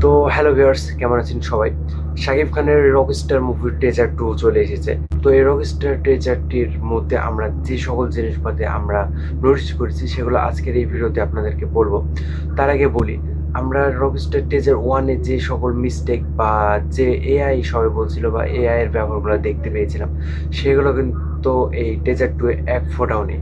তো hello viewers, কেমন আছেন সবাই? শাকিব খানের রকস্টার মুভির টেজার 2 চলে এসেছে। তো এই রকস্টার টেজারটির মধ্যে আমরা যে সকল জিনিসপাতি আমরা নোটিস করেছি সেগুলো আজকের এই ভিডিওতে আপনাদেরকে বলবো। তার আগে বলি, আমরা রকস্টার টেজার 1 এ যে সকল মিস্টেক বা যে এআই সবাই বলছিল বা এআই এর ব্যবহারগুলো দেখতে পেয়েছিলাম, সেগুলো কিন্তু এই টেজার 2 এ এক ফোঁটাও নেই।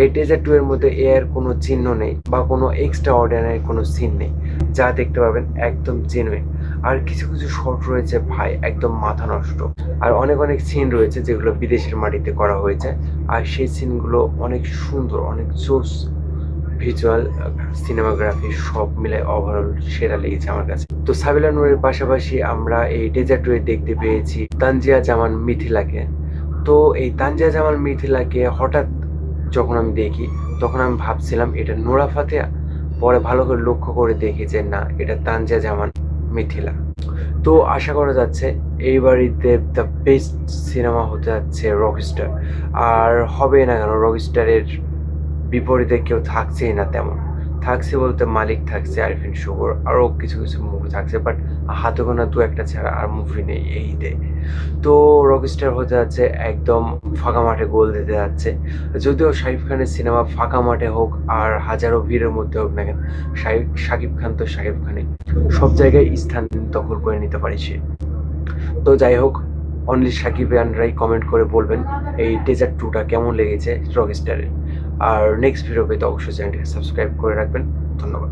এই টেজার 2 এর মধ্যে এআই এর কোনো চিহ্ন নেই বা কোনো এক্সট্রা অর্ডিনারি কোনো সিন নেই। যা দেখতে পাবেন একদম জেনুইন। আর কিছু কিছু শট রয়েছে ভাই একদম মাথা নষ্ট। আর অনেক অনেক সিন রয়েছে যেগুলো বিদেশের মাটিতে করা হয়েছে। আর সেই সিনগুলো অনেক সুন্দর, অনেক জোস ভিজুয়াল, সিনেমাগ্রাফি সব মিলে ওভারঅল সেরা লেগেছে আমার কাছে। তো সাবিলা নূরের পাশাপাশি আমরা এই ডেজার্ট ওয়ে দেখতে পেয়েছি তানজিয়া জামান মিথিলাকে। তো এই তানজিয়া জামান মিথিলাকে হঠাৎ যখন আমি দেখি তখন আমি ভাবছিলাম এটা নোরা ফাতেহা। পরে ভালো করে লক্ষ্য করে দেখি যে না, এটা তানজিয়া জামান মিথিলা। তো আশা করা যাচ্ছে এইবার ঈদে দ্য বেস্ট সিনেমা হতে যাচ্ছে রকস্টার। আর হবে না কেন, রকস্টারের বিপরীতে কেউ থাকছেই না তেমন। থাকছে বলতে মালিক থাকছে, আরিফিন শুভর, আরও কিছু কিছু মুভি থাকছে, বাট হাতে গোনা দু একটা ছাড়া আর মুভি নেই এই ঈদে। তো রকস্টার হতে যাচ্ছে একদম ফাঁকা মাঠে গোল দিতে যাচ্ছে। যদিও শাকিব খানের সিনেমা ফাঁকা মাঠে হোক আর হাজারো ভিড়ের মধ্যে হোক না কেন, শাকিব খান তো শাকিব খানই, সব জায়গায় স্থান দখল করে নিতে পারে সে। তো যাই হোক, অনলি সাকিবিয়ানরাই কমেন্ট করে বলবেন এই ডেজার্ট 2টা কেমন লেগেছে রকস্টারের। আর নেক্সট ভিডিও পেতে অবশ্যই চ্যানেলটিকে সাবস্ক্রাইব করে রাখবেন। ধন্যবাদ।